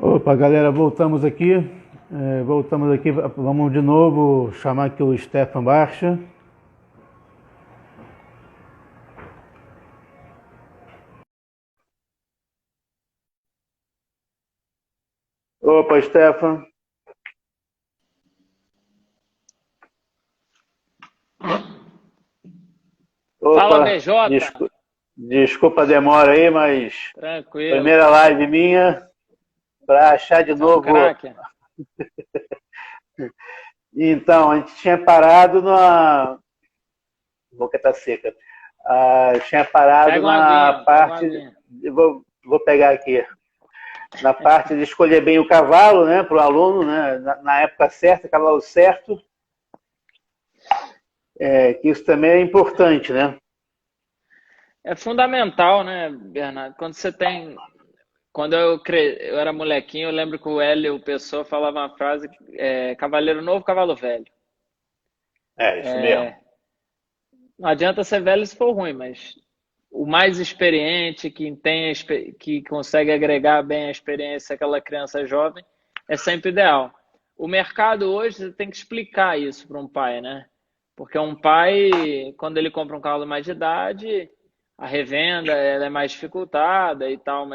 Opa, galera, voltamos aqui. Voltamos aqui. Vamos de novo chamar aqui o Stefan Barcha. Opa, Stefan. Fala, Opa, BJ. desculpa a demora aí, mas Tranquilo. primeira live minha para achar de Você é um novo. craque. Então, a gente tinha parado na boca tá seca. Tinha parado Pega uma na aguinha, pega uma parte. aguinha. Vou pegar aqui. Na parte de escolher bem o cavalo, né, para o aluno, né, na época certa, cavalo certo, que isso também é importante, né? É fundamental, né, Bernardo? Quando eu era molequinho, eu lembro que o Hélio Pessoa falava uma frase, cavaleiro novo, cavalo velho. É, isso mesmo. Não adianta ser velho se for ruim, mas o mais experiente, que consegue agregar bem a experiência àquela criança jovem, é sempre ideal. O mercado hoje, você tem que explicar isso para um pai, né? Porque um pai, quando ele compra um cavalo mais de idade, a revenda ela é mais dificultada e tal,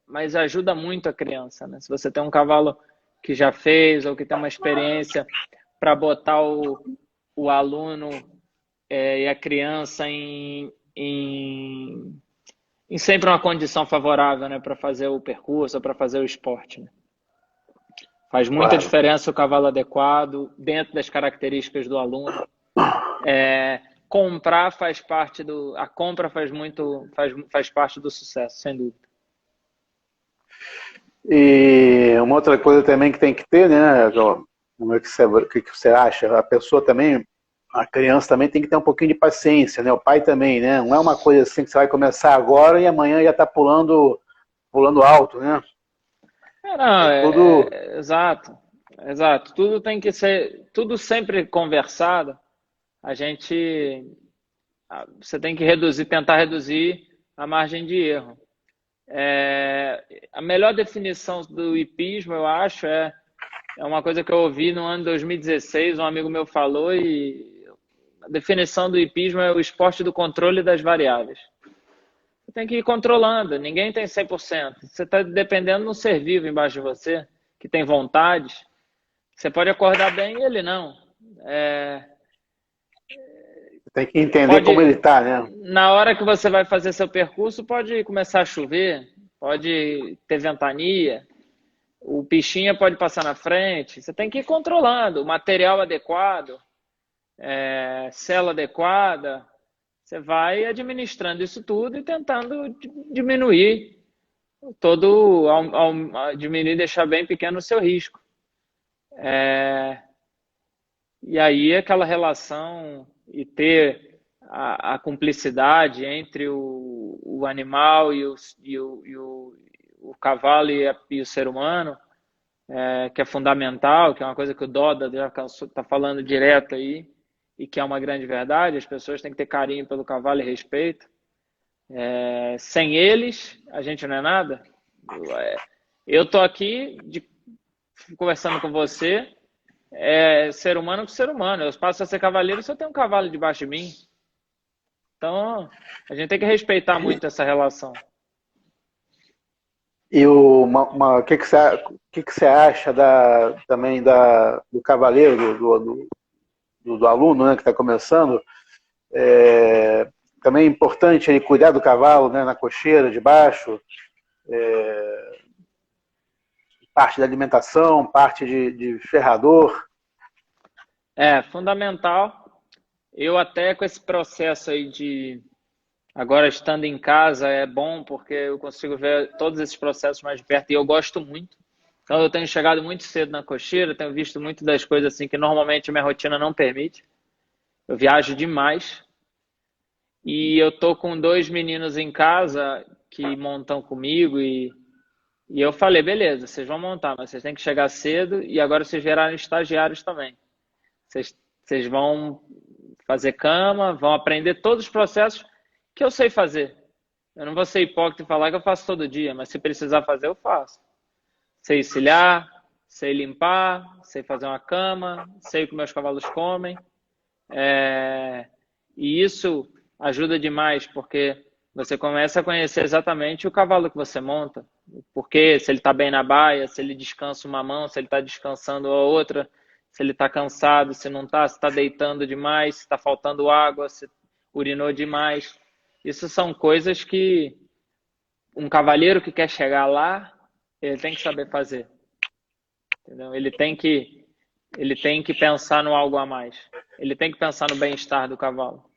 mas ajuda muito a criança, né? Se você tem um cavalo que já fez ou que tem uma experiência para botar o aluno e a criança em sempre uma condição favorável, né, para fazer o percurso, para fazer o esporte, né? Faz muita Claro. diferença o cavalo adequado, dentro das características do aluno. Comprar faz parte do. A compra faz parte do sucesso, sem dúvida. E uma outra coisa também que tem que ter, né? O que você acha? A pessoa também, a criança também tem que ter um pouquinho de paciência, né? O pai também, né? Não é uma coisa assim que você vai começar agora e amanhã já está pulando alto, né? Não, É tudo. exato, exato. Tudo tem que ser, tudo sempre conversado. A gente, você tem que tentar reduzir a margem de erro. A melhor definição do hipismo, eu acho, é uma coisa que eu ouvi no ano 2016, um amigo meu falou, e a definição do hipismo é o esporte do controle das variáveis. Você tem que ir controlando, ninguém tem 100%. Você está dependendo de um ser vivo embaixo de você, que tem vontade. Você pode acordar bem e ele não. É, Tem que entender como ele pode, está, né? na hora que você vai fazer seu percurso, pode começar a chover, pode ter ventania, o pichinha pode passar na frente. Você tem que ir controlando o material adequado, sela adequada. Você vai administrando isso tudo e tentando diminuir diminuir, deixar bem pequeno o seu risco. E aí aquela relação e ter a cumplicidade entre o animal o cavalo e o ser humano, que é fundamental, que é uma coisa que o Doda já está falando direto aí, e que é uma grande verdade. As pessoas têm que ter carinho pelo cavalo e respeito. Sem eles, a gente não é nada. Eu estou aqui conversando com você, ser humano com ser humano. Eu passo a ser cavaleiro se eu tenho um cavalo debaixo de mim. Então, a gente tem que respeitar muito essa relação. E o que que você acha também do cavaleiro, do aluno, né, que está começando? Também é importante ele cuidar do cavalo, né, na cocheira, de baixo, parte da alimentação, parte de ferrador. É fundamental. Eu até com esse processo aí agora estando em casa é bom porque eu consigo ver todos esses processos mais de perto e eu gosto muito. Então eu tenho chegado muito cedo na cocheira, tenho visto muito das coisas assim que normalmente a minha rotina não permite. Eu viajo demais e eu tô com dois meninos em casa que montam comigo e eu falei, beleza, vocês vão montar, mas vocês têm que chegar cedo e agora vocês viraram estagiários também. Vocês vão fazer cama, vão aprender todos os processos que eu sei fazer. Eu não vou ser hipócrita e falar que eu faço todo dia, mas se precisar fazer, eu faço. sei encilhar, sei limpar, sei fazer uma cama, sei o que meus cavalos comem. E isso ajuda demais, porque você começa a conhecer exatamente o cavalo que você monta. Porque se ele está bem na baia, se ele descansa uma mão, se ele está descansando a outra, se ele está cansado, se não está, se está deitando demais, se está faltando água, se urinou demais. Isso são coisas que um cavaleiro que quer chegar lá, ele tem que saber fazer. Entendeu? Ele tem que pensar no algo a mais. Ele tem que pensar no bem-estar do cavalo.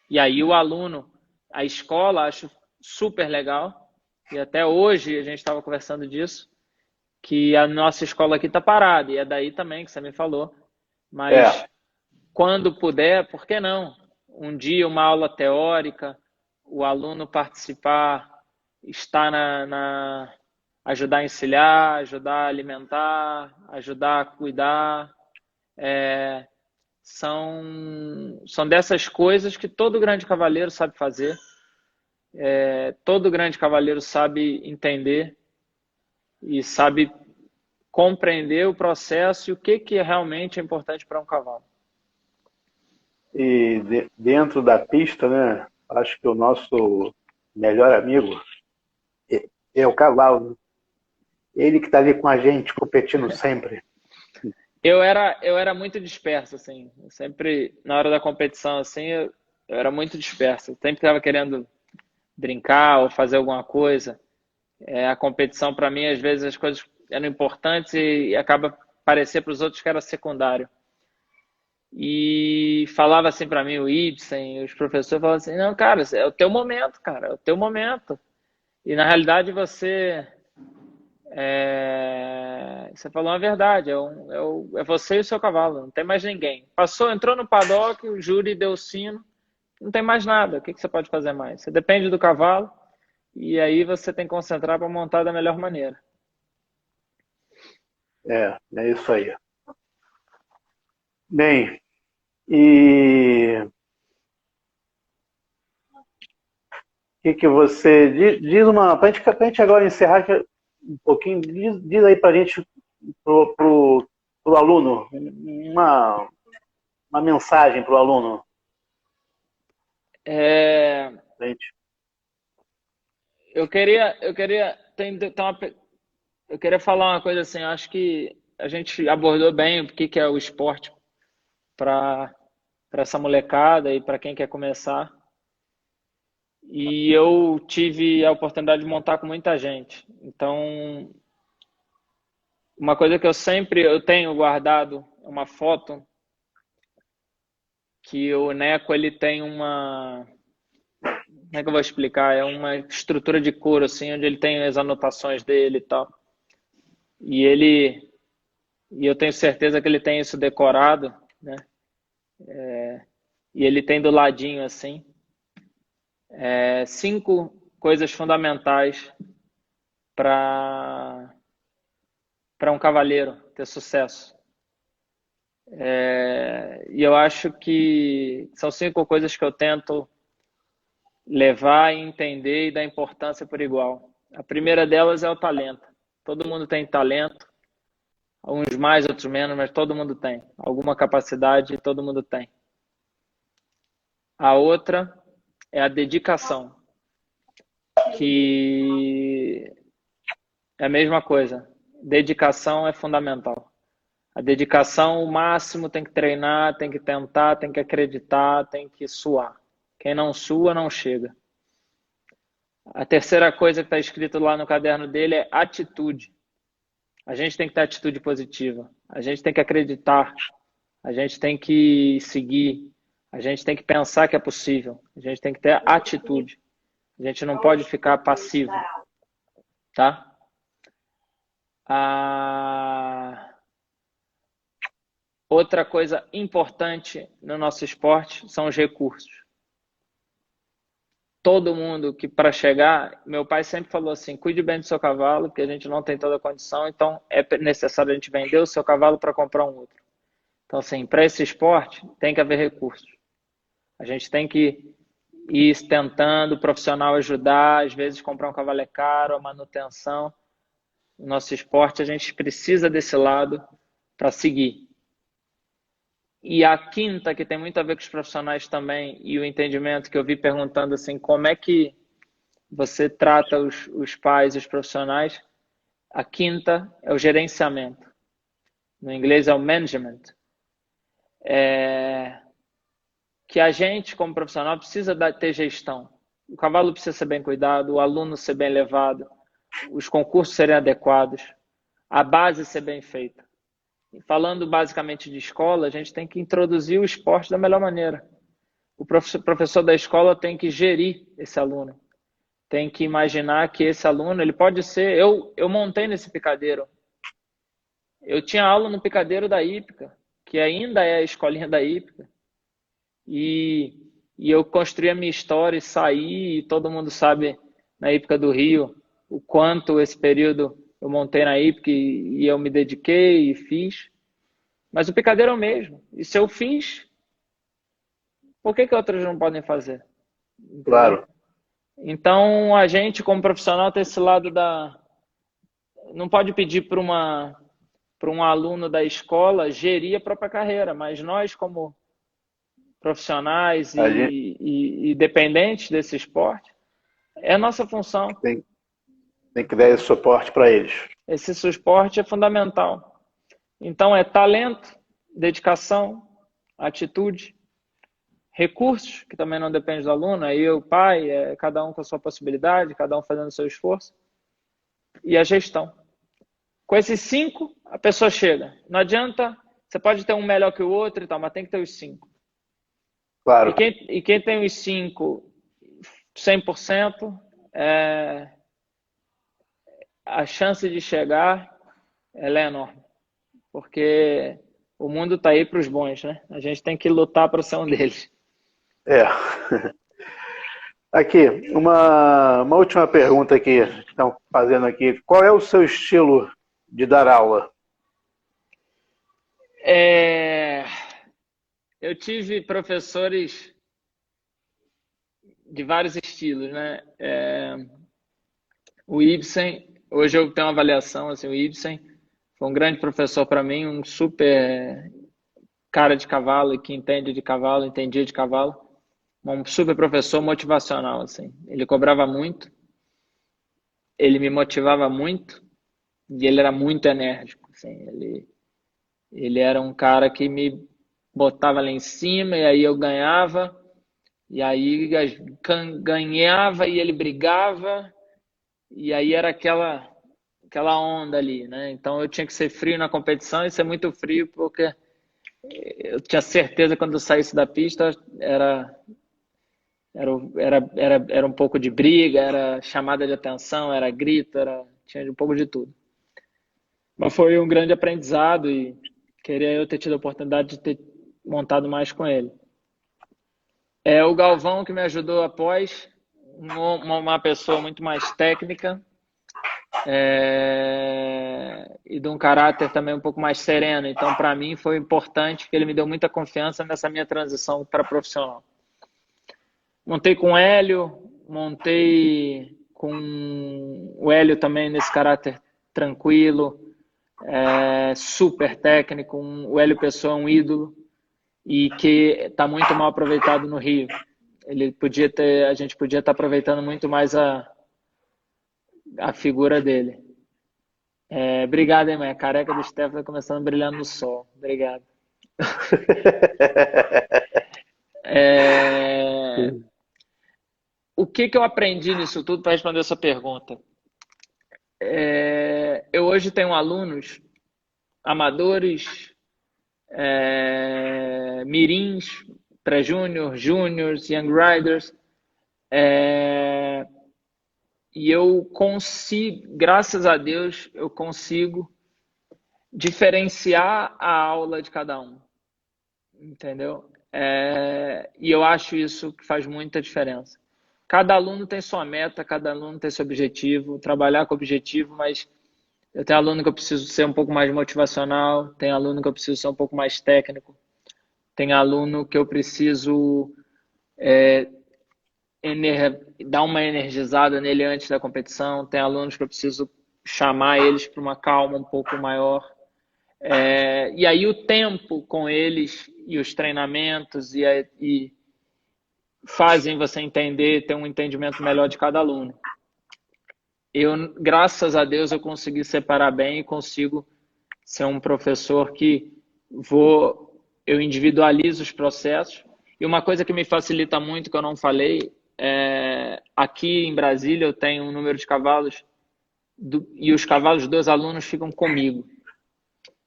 E aí o aluno, a escola, acho super legal. E até hoje a gente estava conversando disso, que a nossa escola aqui está parada. E é daí também que você me falou. Mas quando puder, por que não? Um dia uma aula teórica, o aluno participar, estar ajudar a encilhar, ajudar a alimentar, ajudar a cuidar. São dessas coisas que todo grande cavaleiro sabe fazer, todo grande cavaleiro sabe entender e sabe compreender o processo e o que realmente é importante para um cavalo. E dentro da pista, né? Acho que o nosso melhor amigo é o cavalo. Ele que está ali com a gente, competindo sempre. Eu era muito disperso, assim. Eu sempre, na hora da competição, assim, eu era muito disperso. Eu sempre estava querendo brincar ou fazer alguma coisa. A competição, para mim, às vezes as coisas eram importantes e acaba parecer para os outros que era secundário. E falava assim para mim, o Ibsen, os professores falavam assim, não, cara, é o teu momento, cara, é o teu momento. E na realidade você falou uma verdade, é você e o seu cavalo, não tem mais ninguém. Passou, entrou no paddock, o júri deu o sino, não tem mais nada, o que você pode fazer mais? Você depende do cavalo e aí você tem que concentrar para montar da melhor maneira. É isso aí. Bem, e o que você diz uma para a gente agora encerrar um pouquinho, diz aí para a gente pro aluno uma mensagem para o aluno. Gente. Eu queria falar uma coisa assim, acho que a gente abordou bem o que é o esporte para essa molecada e para quem quer começar. E eu tive a oportunidade de montar com muita gente. Então, uma coisa que eu tenho guardado é uma foto que o Neco ele tem uma, como é que eu vou explicar? É uma estrutura de couro assim, onde ele tem as anotações dele e tal. E eu tenho certeza que ele tem isso decorado, né? E ele tem do ladinho assim, 5 coisas fundamentais para um cavaleiro ter sucesso. E eu acho que são 5 coisas que eu tento levar e entender e dar importância por igual. A primeira delas é o talento. Todo mundo tem talento, uns mais, outros menos, mas todo mundo tem. Alguma capacidade, todo mundo tem. A outra é a dedicação, que é a mesma coisa. Dedicação é fundamental. A dedicação, o máximo, tem que treinar, tem que tentar, tem que acreditar, tem que suar. Quem não sua, não chega. A terceira coisa que está escrito lá no caderno dele é atitude. A gente tem que ter atitude positiva. A gente tem que acreditar. A gente tem que seguir. A gente tem que pensar que é possível. A gente tem que ter atitude. A gente não pode ficar passivo. Tá? Outra coisa importante no nosso esporte são os recursos. Todo mundo que para chegar, meu pai sempre falou assim, cuide bem do seu cavalo, porque a gente não tem toda a condição, então é necessário a gente vender o seu cavalo para comprar um outro. Então, assim, para esse esporte tem que haver recursos. A gente tem que ir tentando, o profissional ajudar, às vezes comprar um cavalo é caro, a manutenção. o nosso esporte, a gente precisa desse lado para seguir. E a quinta, que tem muito a ver com os profissionais também, e o entendimento que eu vi perguntando assim, como é que você trata os pais, os profissionais? A quinta é o gerenciamento. No inglês é o management. Que a gente, como profissional, precisa ter gestão. O cavalo precisa ser bem cuidado, o aluno ser bem levado, os concursos serem adequados, a base ser bem feita. E falando basicamente de escola, a gente tem que introduzir o esporte da melhor maneira. O professor da escola tem que gerir esse aluno. Tem que imaginar que esse aluno, ele pode ser... Eu montei nesse picadeiro. Eu tinha aula no picadeiro da Hípica, que ainda é a escolinha da Hípica. E eu construí a minha história e saí, e todo mundo sabe, na Hípica do Rio, o quanto esse período eu montei na Hípica e eu me dediquei e fiz. Mas o picadeiro é o mesmo. E se eu fiz, por que outros não podem fazer? Entendeu? Claro. Então, a gente, como profissional, tem esse lado da... Não pode pedir para um aluno da escola gerir a própria carreira, mas nós, como profissionais e dependentes desse esporte, é a nossa função. Tem que dar esse suporte para eles. Esse suporte é fundamental. Então, é talento, dedicação, atitude, recursos, que também não depende do aluno, é eu, o pai, é cada um com a sua possibilidade, cada um fazendo o seu esforço, e a gestão. Com esses 5, a pessoa chega. Não adianta, você pode ter um melhor que o outro e tal, mas tem que ter os 5. Claro. E quem tem os 5, 100%, a chance de chegar, ela é enorme. Porque o mundo está aí para os bons, né? A gente tem que lutar para ser um deles. Aqui, uma última pergunta aqui, que estão fazendo aqui. Qual é o seu estilo de dar aula? Eu tive professores de vários estilos, né? O Ibsen, hoje eu tenho uma avaliação, assim, o Ibsen foi um grande professor para mim, um super cara de cavalo, que entende de cavalo, entendia de cavalo, um super professor motivacional, assim. Ele cobrava muito, ele me motivava muito e ele era muito enérgico, assim. Ele era um cara que me botava lá em cima e aí eu ganhava, e aí ganhava e ele brigava, e aí era aquela onda ali, né? Então eu tinha que ser frio na competição e ser muito frio, porque eu tinha certeza que quando eu saísse da pista era um pouco de briga, era chamada de atenção, era grito, tinha um pouco de tudo. Mas foi um grande aprendizado e queria eu ter tido a oportunidade de ter montado mais com ele. O Galvão, que me ajudou após, uma pessoa muito mais técnica e de um caráter também um pouco mais sereno. Então, para mim, foi importante que ele me deu muita confiança nessa minha transição para profissional. Montei com o Hélio, montei com o Hélio também nesse caráter tranquilo, super técnico. O Hélio Pessoa é um ídolo e que está muito mal aproveitado no Rio. A gente podia estar aproveitando muito mais a figura dele. Obrigado, hein, mãe? A careca do Stefano vai começando a brilhar no sol. Obrigado. O que eu aprendi nisso tudo para responder essa pergunta? Eu hoje tenho alunos amadores, mirins, pré-júnior, júniors, young riders, e eu consigo, graças a Deus, eu consigo diferenciar a aula de cada um, entendeu? E eu acho isso que faz muita diferença. Cada aluno tem sua meta, cada aluno tem seu objetivo, trabalhar com objetivo, mas eu tenho aluno que eu preciso ser um pouco mais motivacional, tem aluno que eu preciso ser um pouco mais técnico, tem aluno que eu preciso dar uma energizada nele antes da competição, tem alunos que eu preciso chamar eles para uma calma um pouco maior. E aí o tempo com eles e os treinamentos e fazem você entender, ter um entendimento melhor de cada aluno. Graças a Deus, eu consegui separar bem e consigo ser um professor que eu individualizo os processos. E uma coisa que me facilita muito, que eu não falei, aqui em Brasília eu tenho um número de cavalos e os cavalos dos alunos ficam comigo.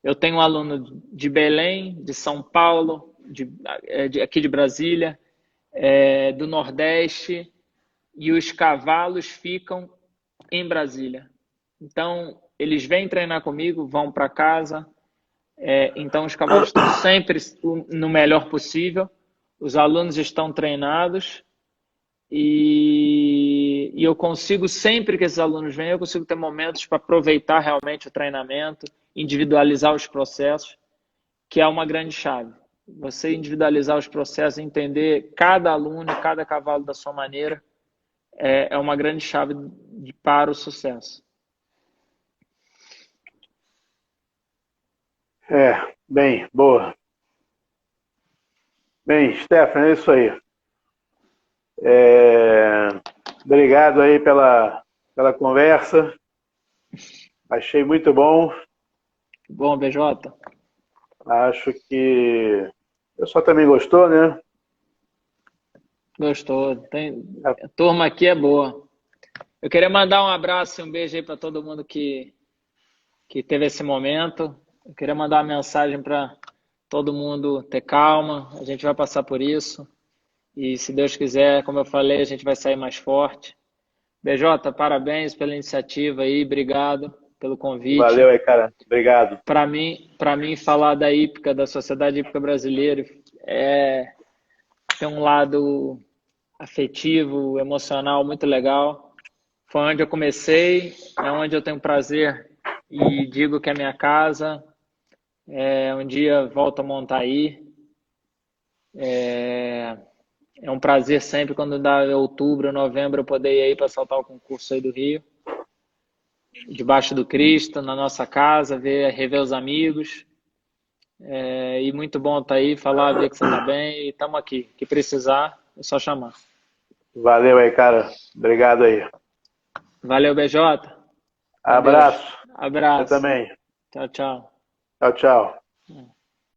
Eu tenho um aluno de Belém, de São Paulo, aqui de Brasília, do Nordeste, e os cavalos ficam em Brasília. Então, eles vêm treinar comigo, vão para casa. Então, os cavalos estão sempre no melhor possível. Os alunos estão treinados. E eu consigo, sempre que esses alunos vêm, eu consigo ter momentos para aproveitar realmente o treinamento, individualizar os processos, que é uma grande chave. Você individualizar os processos, entender cada aluno, cada cavalo da sua maneira, é uma grande chave para o sucesso. Bem, boa. Bem, Stefano, é isso aí. Obrigado aí pela conversa. Achei muito bom. Bom, BJ. Acho que o pessoal também gostou, né? Gostou. A turma aqui é boa. Eu queria mandar um abraço e um beijo aí para todo mundo que teve esse momento. Eu queria mandar uma mensagem para todo mundo ter calma. A gente vai passar por isso. E se Deus quiser, como eu falei, a gente vai sair mais forte. BJ, parabéns pela iniciativa aí. Obrigado pelo convite. Valeu aí, cara. Obrigado. Para mim, falar da hípica, da Sociedade Hípica Brasileira, tem um lado afetivo, emocional muito legal. Foi onde eu comecei, é onde eu tenho prazer e digo que é minha casa. Um dia volto a montar aí. É um prazer sempre quando dá outubro, novembro, eu poder ir aí para saltar o concurso aí do Rio. Debaixo do Cristo, na nossa casa, rever os amigos. E muito bom estar aí, falar, ver que você está bem. E estamos aqui. O que precisar, é só chamar. Valeu aí, cara. Obrigado aí. Valeu, BJ. Abraço. Abraço. Você também. Tchau, tchau. Tchau, tchau.